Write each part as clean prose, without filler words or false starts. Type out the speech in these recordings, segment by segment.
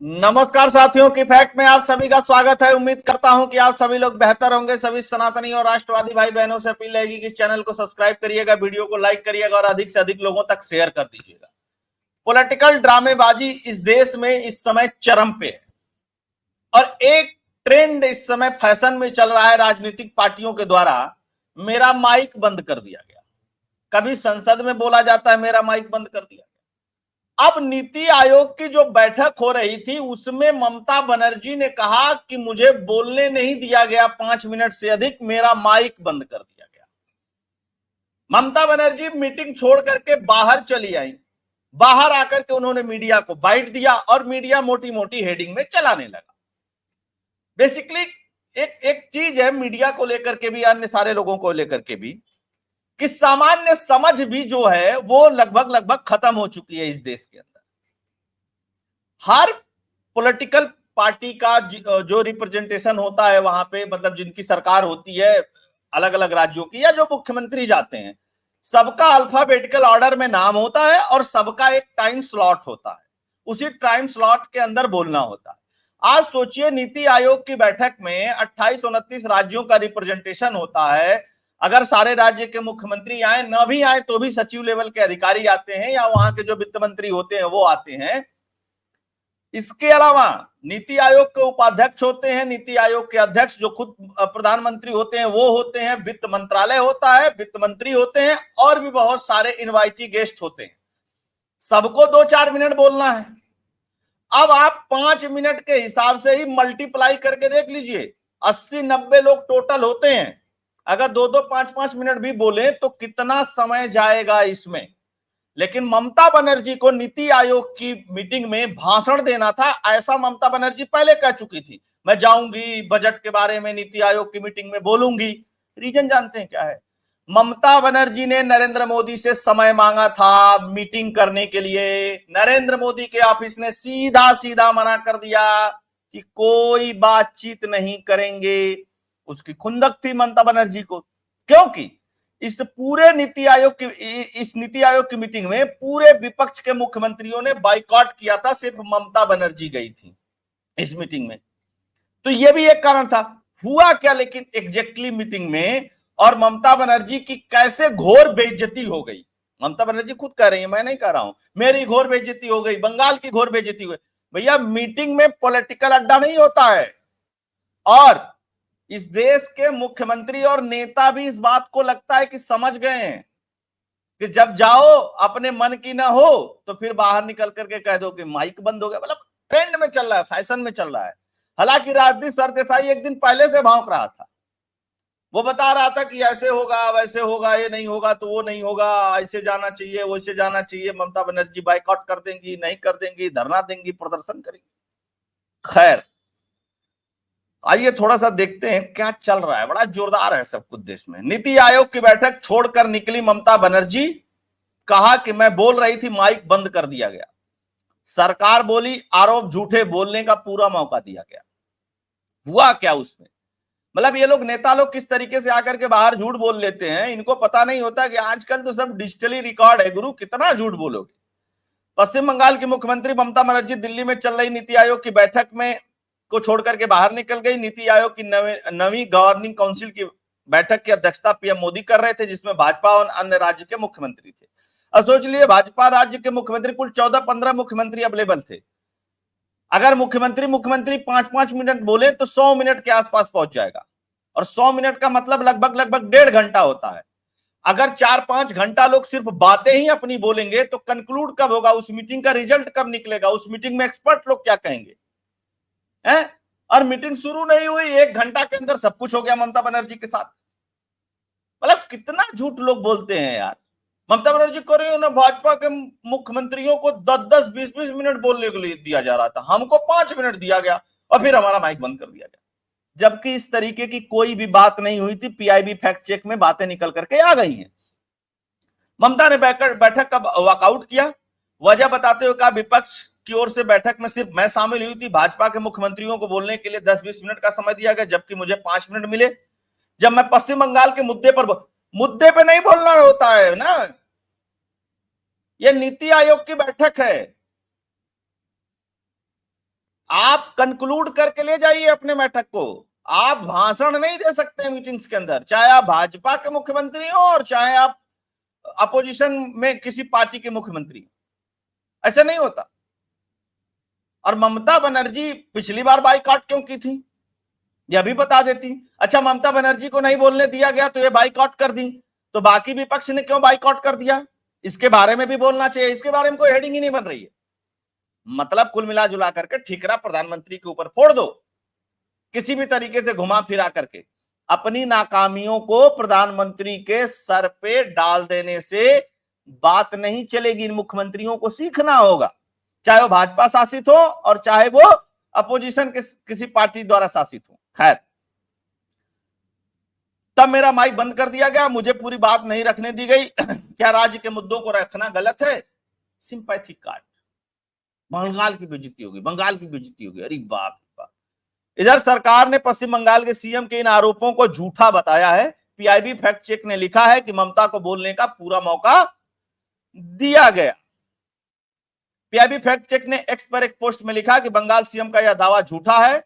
नमस्कार साथियों की फैक्ट में आप सभी का स्वागत है। उम्मीद करता हूं कि आप सभी लोग बेहतर होंगे। सभी सनातनी और राष्ट्रवादी भाई बहनों से अपील रहेगी कि चैनल को सब्सक्राइब करिएगा, वीडियो को लाइक करिएगा और अधिक से अधिक लोगों तक शेयर कर दीजिएगा। पॉलिटिकल ड्रामेबाजी इस देश में इस समय चरम पे है और एक ट्रेंड इस समय फैशन में चल रहा है राजनीतिक पार्टियों के द्वारा। मेरा माइक बंद कर दिया गया। कभी संसद में बोला जाता है मेरा माइक बंद कर दिया। अब नीति आयोग की जो बैठक हो रही थी उसमें ममता बनर्जी ने कहा कि मुझे बोलने नहीं दिया गया 5 मिनट से अधिक, मेरा माइक बंद कर दिया गया। ममता बनर्जी मीटिंग छोड़ करके बाहर चली आई। बाहर आकर के उन्होंने मीडिया को बाइट दिया और मीडिया मोटी मोटी हेडिंग में चलाने लगा। बेसिकली एक एक चीज है मीडिया को लेकर के भी, अन्य सारे लोगों को लेकर के भी, कि सामान्य समझ भी जो है वो लगभग लगभग खत्म हो चुकी है इस देश के अंदर। हर पॉलिटिकल पार्टी का जो रिप्रेजेंटेशन होता है वहां पे, मतलब जिनकी सरकार होती है अलग अलग राज्यों की, या जो मुख्यमंत्री जाते हैं, सबका अल्फाबेटिकल ऑर्डर में नाम होता है और सबका एक टाइम स्लॉट होता है। उसी टाइम स्लॉट के अंदर बोलना होता है। आज सोचिए नीति आयोग की बैठक में 28-29 राज्यों का रिप्रेजेंटेशन होता है। अगर सारे राज्य के मुख्यमंत्री आए, न भी आए तो भी सचिव लेवल के अधिकारी आते हैं या वहां के जो वित्त मंत्री होते हैं वो आते हैं। इसके अलावा नीति आयोग के उपाध्यक्ष होते हैं, नीति आयोग के अध्यक्ष जो खुद प्रधानमंत्री होते हैं वो होते हैं, वित्त मंत्रालय होता है, वित्त मंत्री होते हैं और भी बहुत सारे इनवाइटी गेस्ट होते हैं। सबको 2-4 मिनट बोलना है। अब आप 5 मिनट के हिसाब से ही मल्टीप्लाई करके देख लीजिए, 80-90 लोग टोटल होते हैं। अगर 2-2, 5-5 मिनट भी बोले तो कितना समय जाएगा इसमें। लेकिन ममता बनर्जी को नीति आयोग की मीटिंग में भाषण देना था। ऐसा ममता बनर्जी पहले कह चुकी थी, मैं जाऊंगी बजट के बारे में नीति आयोग की मीटिंग में बोलूंगी। रीजन जानते हैं क्या है? ममता बनर्जी ने नरेंद्र मोदी से समय मांगा था मीटिंग करने के लिए। नरेंद्र मोदी के ऑफिस ने सीधा सीधा मना कर दिया कि कोई बातचीत नहीं करेंगे। उसकी खुंदक थी ममता बनर्जी को, क्योंकि इस नीति आयोग की मीटिंग में पूरे विपक्ष के मुख्यमंत्रियों ने बाइकआउट किया था, सिर्फ ममता बनर्जी गई थी इस मीटिंग में। तो यह भी एक कारण था। हुआ क्या लेकिन एग्जैक्टली मीटिंग में, और ममता बनर्जी की कैसे घोर बेइज्जती हो गई। ममता बनर्जी खुद कह रही है, मैं नहीं कह रहा हूं, मेरी घोर बेइज्जती हो गई, बंगाल की घोर बेइज्जती हो गई। भैया मीटिंग में पॉलिटिकल अड्डा नहीं होता है। और इस देश के मुख्यमंत्री और नेता भी इस बात को लगता है कि समझ गए हैं कि जब जाओ अपने मन की ना हो तो फिर बाहर निकल करके कह दो कि माइक बंद हो गया। मतलब ट्रेंड में चल रहा है, फैशन में चल रहा है। हालांकि राजदीप सरदेसाई एक दिन पहले से भौंक रहा था। वो बता रहा था कि ऐसे होगा वैसे होगा, ये नहीं होगा तो वो नहीं होगा, ऐसे जाना चाहिए वैसे जाना चाहिए, ममता बनर्जी बाइकआउट कर देंगी, नहीं कर देंगी, धरना देंगी, प्रदर्शन करेंगी। खैर, आइए थोड़ा सा देखते हैं क्या चल रहा है। बड़ा जोरदार है सब कुछ देश में। नीति आयोग की बैठक छोड़कर निकली ममता बनर्जी, कहा कि मैं बोल रही थी माइक बंद कर दिया गया। सरकार बोली आरोप झूठे, बोलने का पूरा मौका दिया गया। हुआ क्या उसमें? मतलब ये लोग नेता लोग किस तरीके से आकर के बाहर झूठ बोल लेते हैं, इनको पता नहीं होता कि आजकल तो सब डिजिटली रिकॉर्ड है गुरु, कितना झूठ बोलोगे। पश्चिम बंगाल की मुख्यमंत्री ममता बनर्जी दिल्ली में चल रही नीति आयोग की बैठक में को छोड़कर के बाहर निकल गई। नीति आयोग की नवी गवर्निंग काउंसिल की बैठक की अध्यक्षता पीएम मोदी कर रहे थे, जिसमें भाजपा और अन्य राज्य के मुख्यमंत्री थे। अब सोच लिए, भाजपा राज्य के मुख्यमंत्री कुल 14-15 मुख्यमंत्री अवेलेबल थे। अगर मुख्यमंत्री 5-5 मिनट बोले तो 100 मिनट के आसपास पहुंच जाएगा, और 100 मिनट का मतलब लगभग लगभग 1.5 घंटा होता है। अगर 4-5 घंटा लोग सिर्फ बातें ही अपनी बोलेंगे तो कंक्लूड कब होगा, उस मीटिंग का रिजल्ट कब निकलेगा, उस मीटिंग में एक्सपर्ट लोग क्या कहेंगे है? और मीटिंग शुरू नहीं हुई, 1 घंटा के अंदर सब कुछ हो गया ममता बनर्जी के साथ। मतलब कितना झूठ लोग बोलते हैं यार। ममता बनर्जी को रही ना, भाजपा के मुख्यमंत्रियों को 10-10, 20-20 मिनट बोलने के लिए दिया जा रहा था, हमको 5 मिनट दिया गया और फिर हमारा माइक बंद कर दिया गया। जबकि इस तरीके की कोई भी बात नहीं हुई थी। पीआईबी फैक्ट चेक में बातें निकल करके आ गई हैं। ममता ने बैठक का वॉकआउट किया, वजह बताते हुए कहा विपक्ष की ओर से बैठक में सिर्फ मैं शामिल हुई थी, भाजपा के मुख्यमंत्रियों को बोलने के लिए 10-20 मिनट का समय दिया गया, जबकि मुझे 5 मिनट मिले। जब मैं पश्चिम बंगाल के मुद्दे पे नहीं बोलना होता है ना, यह नीति आयोग की बैठक है। आप कंक्लूड करके ले जाइए अपने बैठक को। आप भाषण नहीं दे सकते मीटिंग्स के अंदर, चाहे आप भाजपा के मुख्यमंत्री हो और चाहे आप अपोजिशन में किसी पार्टी के मुख्यमंत्री। ऐसा नहीं होता। और ममता बनर्जी पिछली बार बाइकआउट क्यों की थी, यह भी बता देती। अच्छा, ममता बनर्जी को नहीं बोलने दिया गया तो ये बाइकआउट कर दी, तो बाकी विपक्ष ने क्यों बाइकआउट कर दिया, इसके बारे में भी बोलना चाहिए। इसके बारे में कोई हेडिंग ही नहीं बन रही है। मतलब कुल मिला जुला करके ठिकरा प्रधानमंत्री के ऊपर फोड़ दो, किसी भी तरीके से घुमा फिरा करके। अपनी नाकामियों को प्रधानमंत्री के सर पे डाल देने से बात नहीं चलेगी। इन मुख्यमंत्रियों को सीखना होगा, चाहे वो भाजपा शासित हो और चाहे वो अपोजिशन के किसी पार्टी द्वारा शासित हो। खैर, तब मेरा माइक बंद कर दिया गया, मुझे पूरी बात नहीं रखने दी गई। क्या राज्य के मुद्दों को रखना गलत है? सिंपैथी कार्ड, बंगाल की बेइज्जती होगी, बंगाल की बेइज्जती होगी। अरे बाप रे बाप। इधर सरकार ने पश्चिम बंगाल के सीएम के इन आरोपों को झूठा बताया है। पीआईबी फैक्ट चेक ने लिखा है कि ममता को बोलने का पूरा मौका दिया गया। पीआईबी फैक्ट चेक ने एक्स पर एक पोस्ट में लिखा कि बंगाल सीएम का यह दावा झूठा है,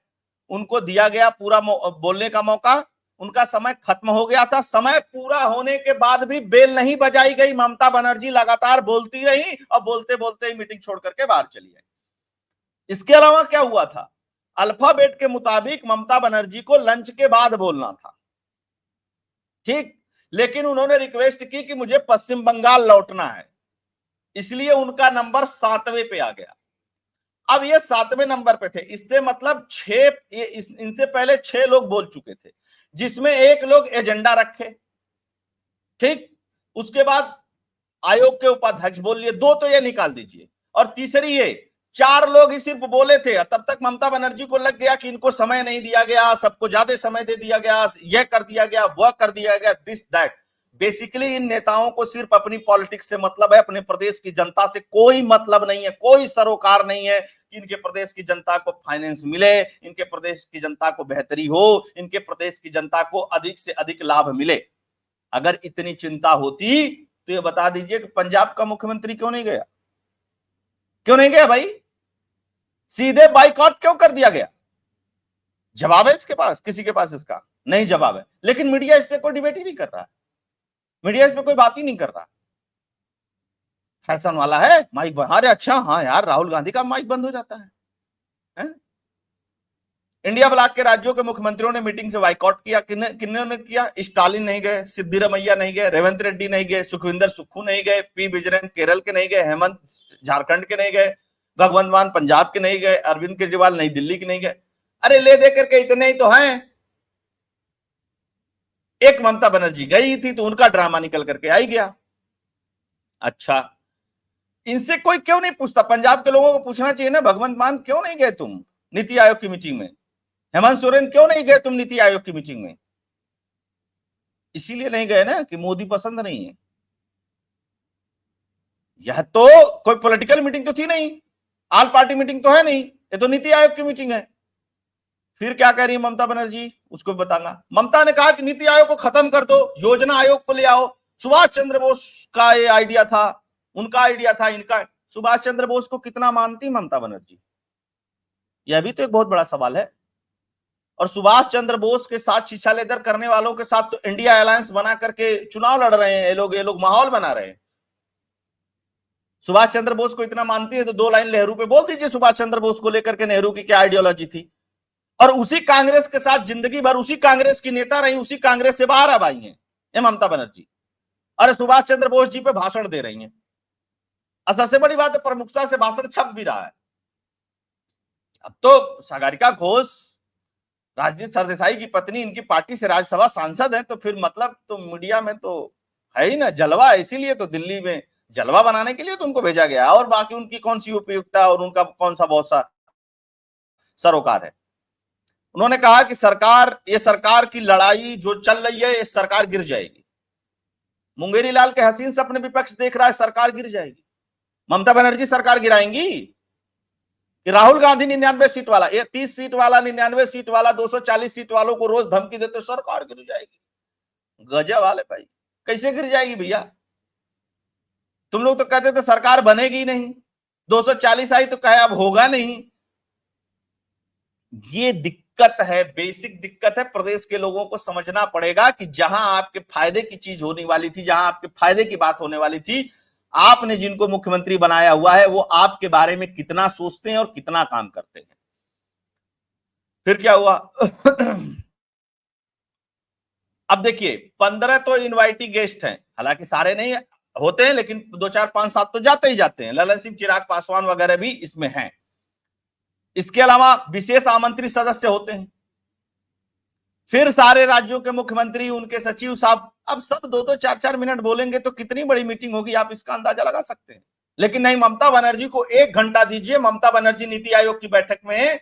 उनको दिया गया पूरा बोलने का मौका, उनका समय खत्म हो गया था। समय पूरा होने के बाद भी बेल नहीं बजाई गई, ममता बनर्जी लगातार बोलती रही और बोलते बोलते ही मीटिंग छोड़ करके बाहर चली गई। इसके अलावा क्या हुआ था, अल्फाबेट के मुताबिक ममता बनर्जी को लंच के बाद बोलना था, ठीक, लेकिन उन्होंने रिक्वेस्ट की कि मुझे पश्चिम बंगाल लौटना है, इसलिए उनका नंबर 7वें पे आ गया। अब ये 7वें नंबर पे थे, इससे मतलब इनसे पहले 6 लोग बोल चुके थे, जिसमें एक लोग एजेंडा रखे, ठीक, उसके बाद आयोग के उपाध्यक्ष बोल लिए, 2 तो ये निकाल दीजिए, और तीसरी ये 4 लोग ही सिर्फ बोले थे। तब तक ममता बनर्जी को लग गया कि इनको समय नहीं दिया गया, सबको ज्यादा समय दे दिया गया, यह कर दिया गया, वह कर दिया गया, दिस दैट। बेसिकली इन नेताओं को सिर्फ अपनी पॉलिटिक्स से मतलब है, अपने प्रदेश की जनता से कोई मतलब नहीं है, कोई सरोकार नहीं है कि इनके प्रदेश की जनता को फाइनेंस मिले, इनके प्रदेश की जनता को बेहतरी हो, इनके प्रदेश की जनता को अधिक से अधिक लाभ मिले। अगर इतनी चिंता होती तो ये बता दीजिए कि पंजाब का मुख्यमंत्री क्यों नहीं गया, क्यों नहीं गया भाई? सीधे बाइकआउट क्यों कर दिया गया? जवाब है इसके पास, किसी के पास इसका नहीं जवाब है। लेकिन मीडिया इस पे कोई डिबेट ही नहीं कर रहा है, मीडिया इस पे कोई बात ही नहीं कर रहा। फैशन वाला है माइक बंद, अरे अच्छा हाँ यार, राहुल गांधी का माइक बंद हो जाता है? इंडिया ब्लॉक के राज्यों के मुख्यमंत्रियों ने मीटिंग से बाइकआउट किया। किन्होंने किया? स्टालिन नहीं गए, सिद्धिरमैया नहीं गए, रेवंत रेड्डी नहीं गए, सुखविंदर सुक्खू नहीं गए, पी विजयन केरल के नहीं गए, हेमंत झारखंड के नहीं गए, भगवंत मान पंजाब के नहीं गए, अरविंद केजरीवाल नई दिल्ली के नहीं गए। अरे ले दे करके इतने ही तो हैं। एक ममता बनर्जी गई थी तो उनका ड्रामा निकल करके आई गया। अच्छा, इनसे कोई क्यों नहीं पूछता? पंजाब के लोगों को पूछना चाहिए ना, भगवंत मान क्यों नहीं गए तुम नीति आयोग की मीटिंग में? हेमंत सोरेन क्यों नहीं गए तुम नीति आयोग की मीटिंग में? इसीलिए नहीं गए ना कि मोदी पसंद नहीं है। यह तो कोई पॉलिटिकल मीटिंग तो थी नहीं, ऑल पार्टी मीटिंग तो है नहीं, ये तो नीति आयोग की मीटिंग है। फिर क्या कह रही है ममता बनर्जी, उसको बताऊंगा। ममता ने कहा कि नीति आयोग को खत्म कर दो, योजना आयोग को ले आओ। सुभाष चंद्र बोस का ये आइडिया था, उनका आइडिया था, इनका। सुभाष चंद्र बोस को कितना मानती ममता बनर्जी, यह भी तो एक बहुत बड़ा सवाल है। और सुभाष चंद्र बोस के साथ शिक्षा लेदर करने वालों के साथ तो इंडिया अलायंस बना करके चुनाव लड़ रहे हैं ये लोग माहौल बना रहे हैं। सुभाष चंद्र बोस को इतना मानती है तो 2 लाइन नेहरू पे बोल दीजिए, सुभाष चंद्र बोस को लेकर के नेहरू की क्या आइडियोलॉजी थी। और उसी कांग्रेस के साथ जिंदगी भर उसी कांग्रेस की नेता रही, उसी कांग्रेस से बाहर अब आई हैं ये ममता बनर्जी। अरे सुभाष चंद्र बोस जी पे भाषण दे रही हैं, और सबसे बड़ी बात है प्रमुखता से भाषण छप भी रहा है। अब तो सागरिका घोष राजदीप सरदेसाई की पत्नी, इनकी पार्टी से राज्यसभा सांसद है, तो फिर मतलब तो मीडिया में तो है ही ना जलवा। इसीलिए तो दिल्ली में जलवा बनाने के लिए तो उनको भेजा गया, और बाकी उनकी कौन सी उपयुक्ता और उनका कौन सा बहुत सा सरोकार है। उन्होंने कहा कि ये सरकार की लड़ाई जो चल रही है, ये सरकार गिर जाएगी। मुंगेरी लाल के हसीन से अपने विपक्ष देख रहा है सरकार गिर जाएगी। ममता बनर्जी सरकार गिराएंगी कि राहुल गांधी 99 सीट वाला, ये 30 सीट वाला, 99 सीट वाला, 240 सीट वालों को रोज धमकी देते सरकार गिर जाएगी। गजब वाले भाई, कैसे गिर जाएगी भैया? तुम लोग तो कहते थे सरकार बनेगी नहीं, 240 आई तो कहे अब होगा नहीं। ये दिक्कत है, बेसिक दिक्कत है। प्रदेश के लोगों को समझना पड़ेगा कि जहां आपके फायदे की चीज होने वाली थी, जहां आपके फायदे की बात होने वाली थी, आपने जिनको मुख्यमंत्री बनाया हुआ है वो आपके बारे में कितना सोचते हैं और कितना काम करते हैं। फिर क्या हुआ? अब देखिए 15 तो इनवाइटी गेस्ट हैं, हालांकि सारे नहीं होते हैं, लेकिन 2 4 5 7 तो जाते ही जाते हैं। ललन सिंह, चिराग पासवान वगैरह भी इसमें हैं। इसके अलावा विशेष आमंत्रित सदस्य होते हैं। फिर सारे राज्यों के मुख्यमंत्री, उनके सचिव साहब, अब सब 2-2 4-4 मिनट बोलेंगे तो कितनी बड़ी मीटिंग होगी, आप इसका अंदाजा लगा सकते हैं। लेकिन नहीं, ममता बनर्जी को 1 घंटा दीजिए। ममता बनर्जी नीति आयोग की बैठक में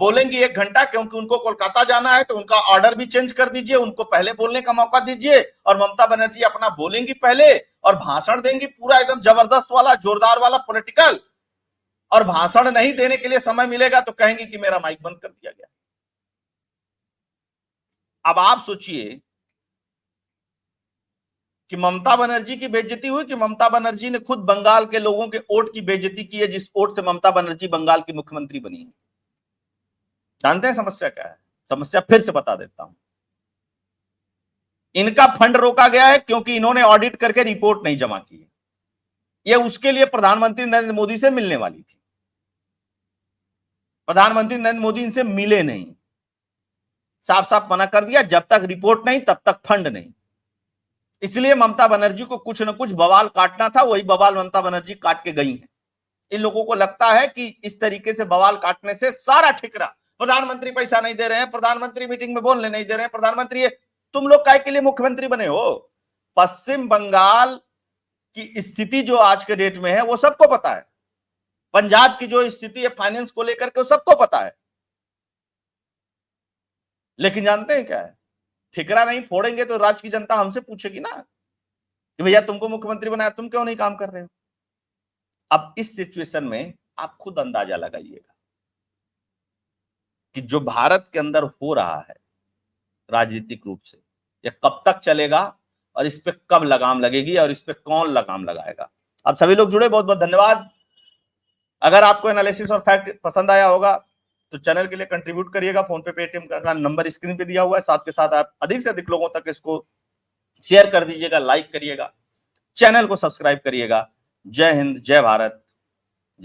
बोलेंगी 1 घंटा, क्योंकि उनको कोलकाता जाना है, तो उनका ऑर्डर भी चेंज कर दीजिए, उनको पहले बोलने का मौका दीजिए। और ममता बनर्जी अपना बोलेंगी पहले और भाषण देंगी, पूरा एकदम जबरदस्त वाला, जोरदार वाला, पॉलिटिकल। और भाषण नहीं देने के लिए समय मिलेगा तो कहेंगे कि मेरा माइक बंद कर दिया गया। अब आप सोचिए कि ममता बनर्जी की बेइज्जती हुई कि ममता बनर्जी ने खुद बंगाल के लोगों के वोट की बेइज्जती की है, जिस वोट से ममता बनर्जी बंगाल की मुख्यमंत्री बनी है। जानते हैं समस्या क्या है? समस्या फिर से बता देता हूं। इनका फंड रोका गया है क्योंकि इन्होंने ऑडिट करके रिपोर्ट नहीं जमा की है। यह उसके लिए प्रधानमंत्री नरेंद्र मोदी से मिलने वाली थी। प्रधानमंत्री नरेंद्र मोदी इनसे मिले नहीं, साफ साफ मना कर दिया, जब तक रिपोर्ट नहीं तब तक फंड नहीं। इसलिए ममता बनर्जी को कुछ न कुछ बवाल काटना था, वही बवाल ममता बनर्जी काट के गई है। इन लोगों को लगता है कि इस तरीके से बवाल काटने से सारा ठिकरा, प्रधानमंत्री पैसा नहीं दे रहे हैं, प्रधानमंत्री मीटिंग में बोलने नहीं दे रहे हैं, प्रधानमंत्री, तुम लोग काय के लिए मुख्यमंत्री बने हो? पश्चिम बंगाल की स्थिति जो आज के डेट में है वो सबको पता है। पंजाब की जो स्थिति है फाइनेंस को लेकर के, वो सबको पता है। लेकिन जानते हैं क्या है? ठिकरा नहीं फोड़ेंगे तो राज्य की जनता हमसे पूछेगी ना कि भैया तुमको मुख्यमंत्री बनाया, तुम क्यों नहीं काम कर रहे हो? अब इस सिचुएशन में आप खुद अंदाजा लगाइएगा कि जो भारत के अंदर हो रहा है राजनीतिक रूप से, यह कब तक चलेगा और इस पे कब लगाम लगेगी और इस पे कौन लगाम लगाएगा। आप सभी लोग जुड़े, बहुत बहुत धन्यवाद। अगर आपको एनालिसिस और फैक्ट पसंद आया होगा तो चैनल के लिए कंट्रीब्यूट करिएगा। फोन पे, पेटीएम का नंबर स्क्रीन पे दिया हुआ है। साथ के साथ आप अधिक से अधिक लोगों तक इसको शेयर कर दीजिएगा, लाइक करिएगा, चैनल को सब्सक्राइब करिएगा। जय हिंद, जय भारत,